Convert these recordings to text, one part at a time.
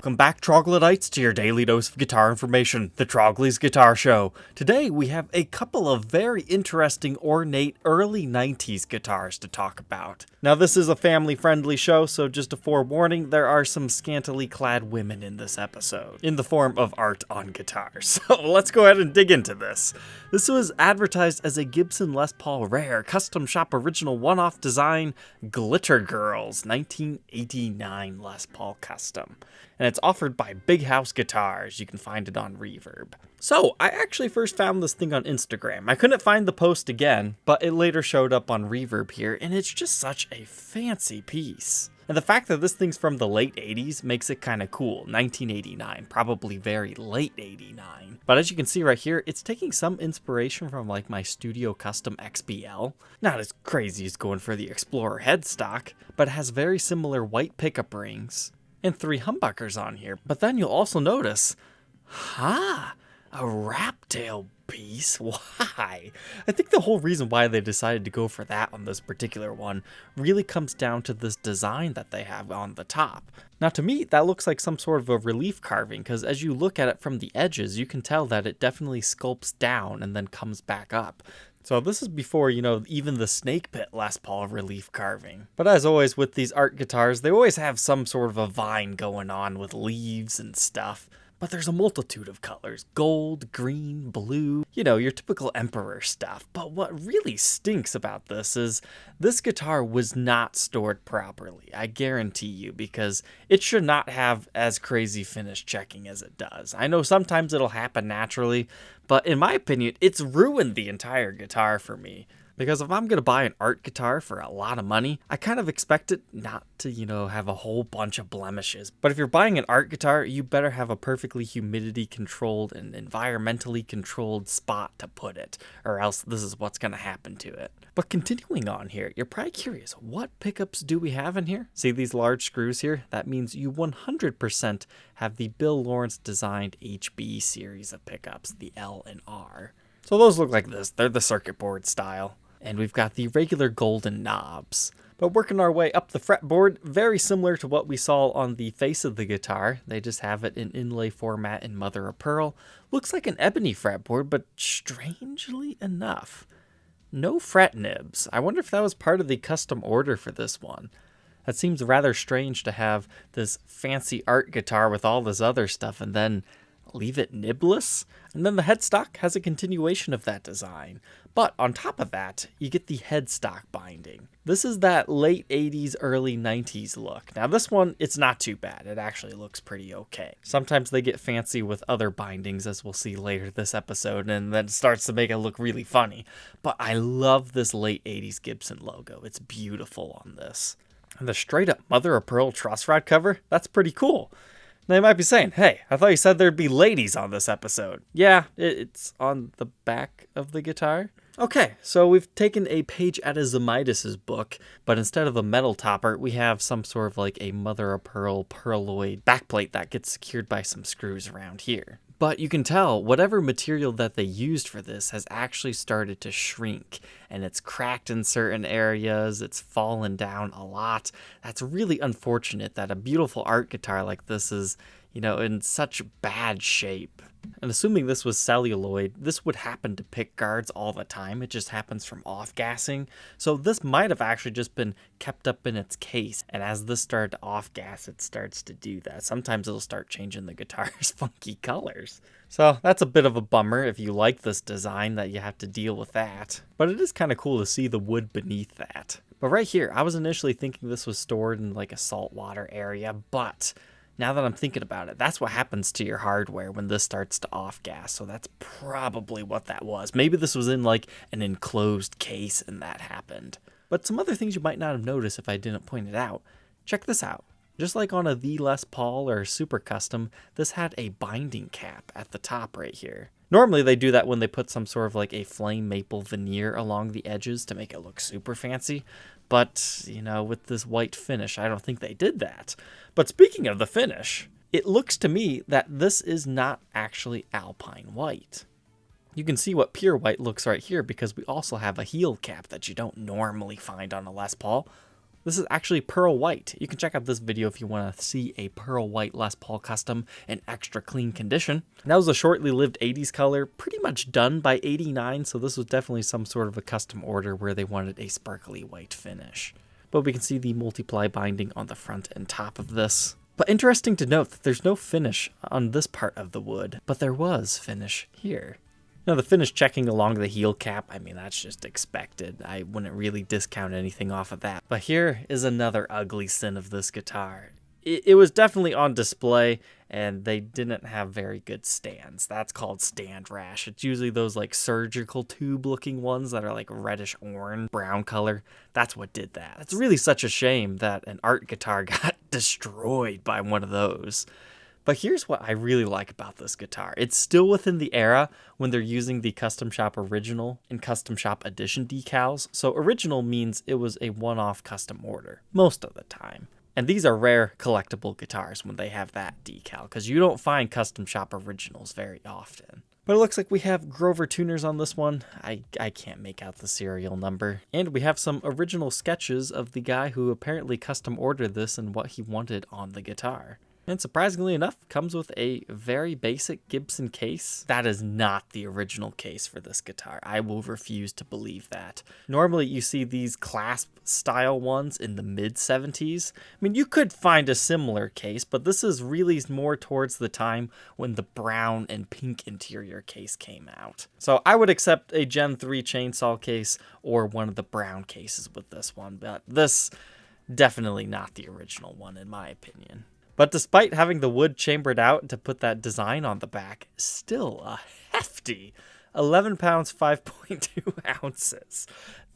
Welcome back, Troglodytes, to your daily dose of guitar information, the Trogly's Guitar Show. Today, we have a couple of very interesting, ornate, early 90s guitars to talk about. Now, this is a family-friendly show, so just a forewarning, there are some scantily clad women in this episode, in the form of art on guitars. So let's go ahead and dig into this. This was advertised as a Gibson Les Paul Rare, custom shop original one-off design, Glitter Girls, 1989 Les Paul Custom. And it's offered by Big House Guitars. You can find it on Reverb. So, I actually first found this thing on Instagram. I couldn't find the post again, but it later showed up on Reverb here, and it's just such a fancy piece. And the fact that this thing's from the late 80s makes it kind of cool. 1989, probably very late 89. But as you can see right here, it's taking some inspiration from like my Studio Custom XBL. Not as crazy as going for the Explorer headstock, but it has very similar white pickup rings and 3 humbuckers on here. But then you'll also notice, a wrap tail piece? Why? I think the whole reason why they decided to go for that on this particular one really comes down to this design that they have on the top. Now to me, that looks like some sort of a relief carving, because as you look at it from the edges, you can tell that it definitely sculpts down and then comes back up. So this is before, even the Snake Pit Les Paul relief carving. But as always with these art guitars, they always have some sort of a vine going on with leaves and stuff. But there's a multitude of colors: gold, green, blue, your typical Emperor stuff. But what really stinks about this is this guitar was not stored properly, I guarantee you, because it should not have as crazy finish checking as it does. I know sometimes it'll happen naturally, but in my opinion, it's ruined the entire guitar for me. Because if I'm going to buy an art guitar for a lot of money, I kind of expect it not to, have a whole bunch of blemishes. But if you're buying an art guitar, you better have a perfectly humidity controlled and environmentally controlled spot to put it, or else this is what's going to happen to it. But continuing on here, you're probably curious, what pickups do we have in here? See these large screws here? That means you 100% have the Bill Lawrence designed HB series of pickups, the L and R. So those look like this. They're the circuit board style. And we've got the regular golden knobs. But working our way up the fretboard, very similar to what we saw on the face of the guitar. They just have it in inlay format in mother of pearl. Looks like an ebony fretboard, but strangely enough, no fret nibs. I wonder if that was part of the custom order for this one. That seems rather strange to have this fancy art guitar with all this other stuff and then leave it nibless. And then the headstock has a continuation of that design. But on top of that, you get the headstock binding. This is that late 80s, early 90s look. Now this one, it's not too bad. It actually looks pretty okay. Sometimes they get fancy with other bindings, as we'll see later this episode, and then it starts to make it look really funny. But I love this late 80s Gibson logo. It's beautiful on this. And the straight up mother of pearl truss rod cover, that's pretty cool. Now you might be saying, hey, I thought you said there'd be ladies on this episode. Yeah, it's on the back of the guitar. Okay, so we've taken a page out of Zemidis' book, but instead of a metal topper, we have some sort of like a mother of pearl pearloid backplate that gets secured by some screws around here. But you can tell whatever material that they used for this has actually started to shrink, and it's cracked in certain areas, it's fallen down a lot. That's really unfortunate that a beautiful art guitar like this is, in such bad shape. And assuming this was celluloid, this would happen to pick guards all the time. It just happens from off-gassing. So this might have actually just been kept up in its case. And as this started to off-gas, it starts to do that. Sometimes it'll start changing the guitar's funky colors. So that's a bit of a bummer if you like this design that you have to deal with that. But it is kind of cool to see the wood beneath that. But right here, I was initially thinking this was stored in like a saltwater area, but now that I'm thinking about it, that's what happens to your hardware when this starts to off-gas, so that's probably what that was. Maybe this was in like an enclosed case and that happened. But some other things you might not have noticed if I didn't point it out. Check this out. Just like on a The Les Paul or Super Custom, this had a binding cap at the top right here. Normally they do that when they put some sort of like a flame maple veneer along the edges to make it look super fancy. But, with this white finish, I don't think they did that. But speaking of the finish, it looks to me that this is not actually Alpine white. You can see what pure white looks right here because we also have a heel cap that you don't normally find on a Les Paul. This is actually pearl white. You can check out this video if you want to see a pearl white Les Paul Custom in extra clean condition. That was a shortly lived 80s color, pretty much done by 89, so this was definitely some sort of a custom order where they wanted a sparkly white finish. But we can see the multiply binding on the front and top of this. But interesting to note that there's no finish on this part of the wood, but there was finish here. Now the finish checking along the heel cap, I mean, that's just expected. I wouldn't really discount anything off of that. But here is another ugly sin of this guitar. It was definitely on display, and they didn't have very good stands. That's called stand rash. It's usually those like surgical tube looking ones that are like reddish orange, brown color. That's what did that. It's really such a shame that an art guitar got destroyed by one of those. But here's what I really like about this guitar. It's still within the era when they're using the Custom Shop Original and Custom Shop Edition decals. So original means it was a one-off custom order, most of the time. And these are rare collectible guitars when they have that decal, because you don't find Custom Shop Originals very often. But it looks like we have Grover tuners on this one. I can't make out the serial number. And we have some original sketches of the guy who apparently custom ordered this and what he wanted on the guitar. And surprisingly enough, comes with a very basic Gibson case. That is not the original case for this guitar. I will refuse to believe that. Normally you see these clasp style ones in the mid-70s. I mean, you could find a similar case, but this is really more towards the time when the brown and pink interior case came out. So I would accept a Gen 3 chainsaw case or one of the brown cases with this one, but this definitely not the original one in my opinion. But despite having the wood chambered out to put that design on the back, still a hefty 11 pounds, 5.2 ounces.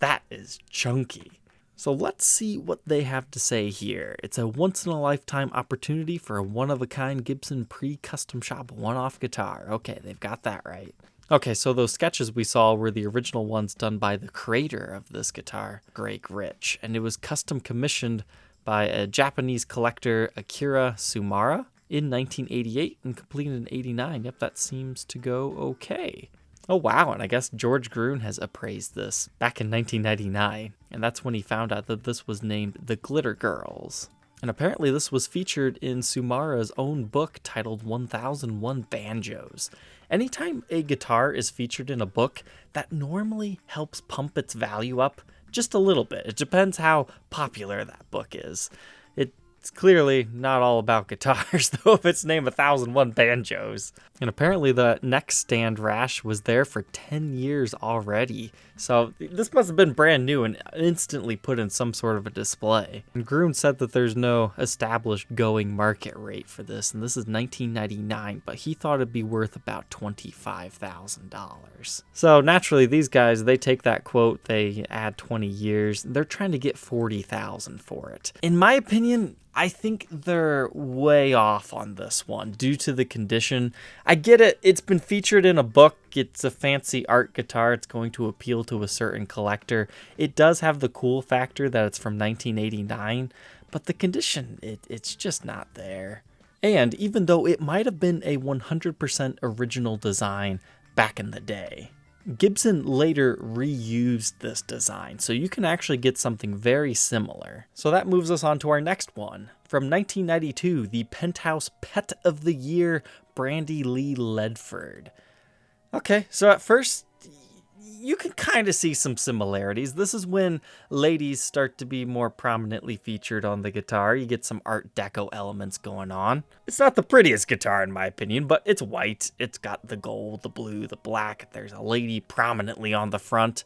That is chunky. So let's see what they have to say here. It's a once-in-a-lifetime opportunity for a one-of-a-kind Gibson pre-custom shop one-off guitar. Okay, they've got that right. Okay, so those sketches we saw were the original ones done by the creator of this guitar, Greg Rich, and it was custom commissioned by a Japanese collector, Akira Sumara, in 1988 and completed in 89. Yep, that seems to go okay. Oh wow, and I guess George Gruen has appraised this back in 1999, and that's when he found out that this was named The Glitter Girls. And apparently this was featured in Sumara's own book titled 1001 Banjos. Anytime a guitar is featured in a book, that normally helps pump its value up just a little bit. It depends how popular that book is. It's clearly not all about guitars, though, if it's named 1001 Banjos. And apparently the neck stand rash was there for 10 years already. So this must have been brand new and instantly put in some sort of a display. And Gruen said that there's no established going market rate for this, and this is 1999, but he thought it'd be worth about $25,000. So naturally, these guys, they take that quote, they add 20 years, they're trying to get $40,000 for it. In my opinion, I think they're way off on this one due to the condition. I get it. It's been featured in a book. It's a fancy art guitar. It's going to appeal to a certain collector. It does have the cool factor that it's from 1989, but the condition, it's just not there. And even though it might have been a 100% original design back in the day, Gibson later reused this design, so you can actually get something very similar. So that moves us on to our next one. From 1992, the Penthouse Pet of the Year, Brandy Lee Ledford. Okay, so at first, you can kind of see some similarities. This is when ladies start to be more prominently featured on the guitar. You get some Art Deco elements going on. It's not the prettiest guitar in my opinion, but it's white. It's got the gold, the blue, the black. There's a lady prominently on the front.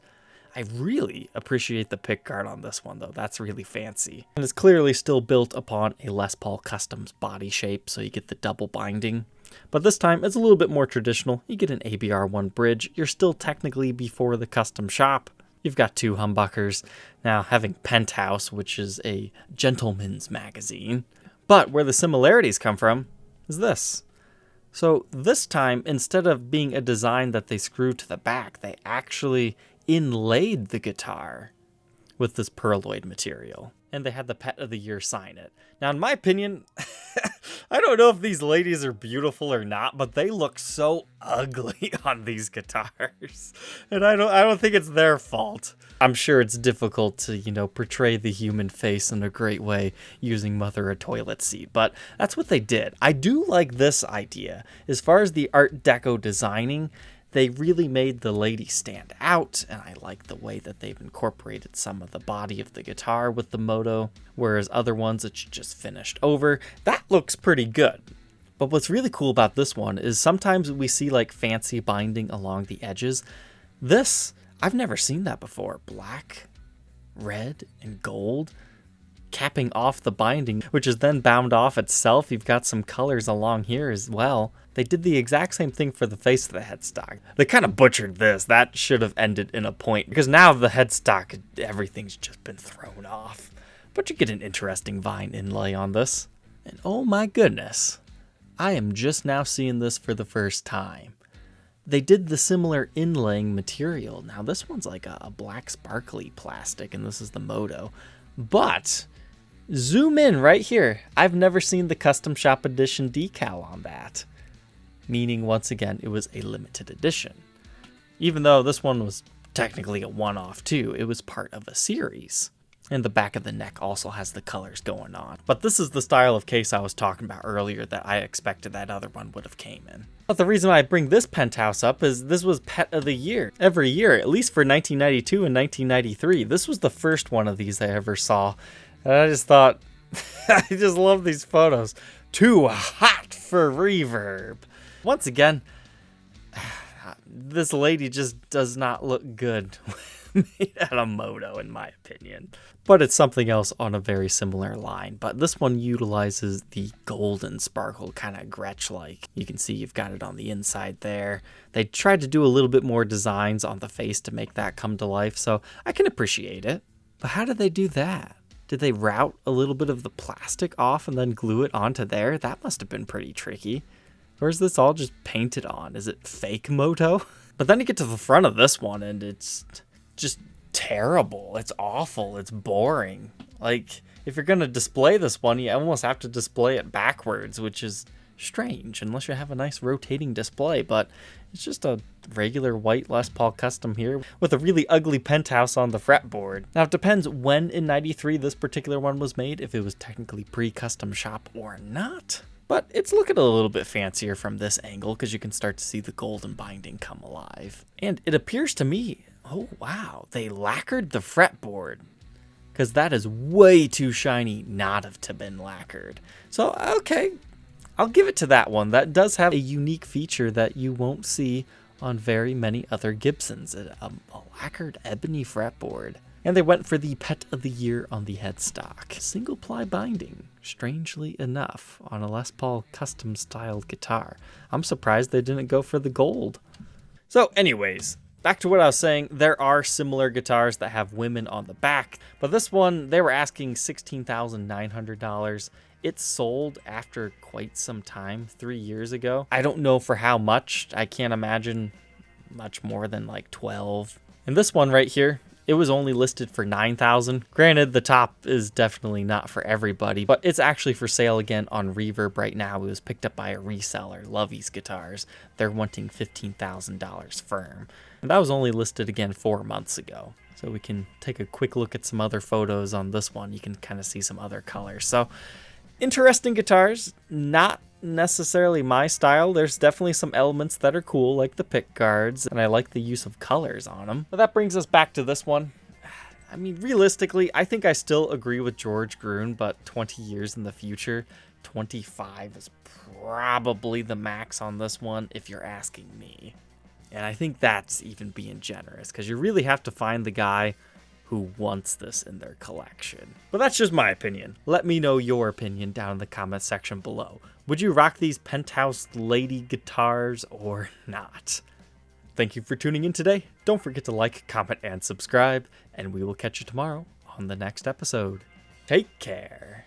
I really appreciate the pickguard on this one though. That's really fancy. And it's clearly still built upon a Les Paul Customs body shape, so you get the double binding. But this time, it's a little bit more traditional. You get an ABR1 bridge. You're still technically before the custom shop. You've got two humbuckers. Now, having Penthouse, which is a gentleman's magazine. But where the similarities come from is this. So this time, instead of being a design that they screwed to the back, they actually inlaid the guitar with this perloid material. And they had the Pet of the Year sign it. Now, in my opinion, I don't know if these ladies are beautiful or not, but they look so ugly on these guitars. And I don't think it's their fault. I'm sure it's difficult to, portray the human face in a great way using Mother a toilet seat, but that's what they did. I do like this idea. As far as the Art Deco designing, they really made the lady stand out, and I like the way that they've incorporated some of the body of the guitar with the moto, whereas other ones it's just finished over. That looks pretty good. But what's really cool about this one is sometimes we see like fancy binding along the edges. This, I've never seen that before. Black, red, and gold capping off the binding, which is then bound off itself. You've got some colors along here as well. They did the exact same thing for the face of the headstock. They kind of butchered this. That should have ended in a point, because now the headstock, everything's just been thrown off. But you get an interesting vine inlay on this. And oh my goodness, I am just now seeing this for the first time. They did the similar inlaying material. Now this one's like a black sparkly plastic, and this is the moto. But zoom in right here. I've never seen the Custom Shop Edition decal on that. Meaning, once again, it was a limited edition. Even though this one was technically a one-off too, it was part of a series. And the back of the neck also has the colors going on. But this is the style of case I was talking about earlier that I expected that other one would have came in. But the reason I bring this Penthouse up is this was Pet of the Year. Every year, at least for 1992 and 1993, this was the first one of these I ever saw. And I just thought, I just love these photos. Too hot for reverb. Once again, this lady just does not look good made out of moto, in my opinion. But it's something else on a very similar line. But this one utilizes the golden sparkle, kind of Gretsch-like. You can see you've got it on the inside there. They tried to do a little bit more designs on the face to make that come to life, so I can appreciate it. But how did they do that? Did they route a little bit of the plastic off and then glue it onto there? That must have been pretty tricky. Or is this all just painted on? Is it fake moto? But then you get to the front of this one and it's just terrible. It's awful. It's boring. Like, if you're going to display this one, you almost have to display it backwards, which is strange unless you have a nice rotating display. But it's just a regular white Les Paul Custom here with a really ugly Penthouse on the fretboard. Now, it depends when in 93 this particular one was made, if it was technically pre-custom shop or not. But it's looking a little bit fancier from this angle because you can start to see the golden binding come alive. And it appears to me, oh wow, they lacquered the fretboard, because that is way too shiny not to have been lacquered. So, okay, I'll give it to that one. That does have a unique feature that you won't see on very many other Gibsons, a lacquered ebony fretboard. And they went for the Pet of the Year on the headstock. Single ply binding, strangely enough, on a Les Paul custom styled guitar. I'm surprised they didn't go for the gold. So anyways, back to what I was saying, there are similar guitars that have women on the back, but this one, they were asking $16,900. It sold after quite some time, 3 years ago. I don't know for how much. I can't imagine much more than like 12. And this one right here, it was only listed for $9,000. Granted, the top is definitely not for everybody, but it's actually for sale again on Reverb right now. It was picked up by a reseller, Lovey's Guitars. They're wanting $15,000 firm. And that was only listed again 4 months ago. So we can take a quick look at some other photos on this one. You can kind of see some other colors. So interesting guitars, not necessarily my style. There's definitely some elements that are cool, like the pick guards, and I like the use of colors on them. But that brings us back to this one. I mean, realistically, I think I still agree with George Gruen, but 20 years in the future, 25 is probably the max on this one, if you're asking me. And I think that's even being generous, because you really have to find the guy who wants this in their collection. But that's just my opinion. Let me know your opinion down in the comment section below. Would you rock these Penthouse lady guitars or not? Thank you for tuning in today. Don't forget to like, comment, and subscribe, and we will catch you tomorrow on the next episode. Take care.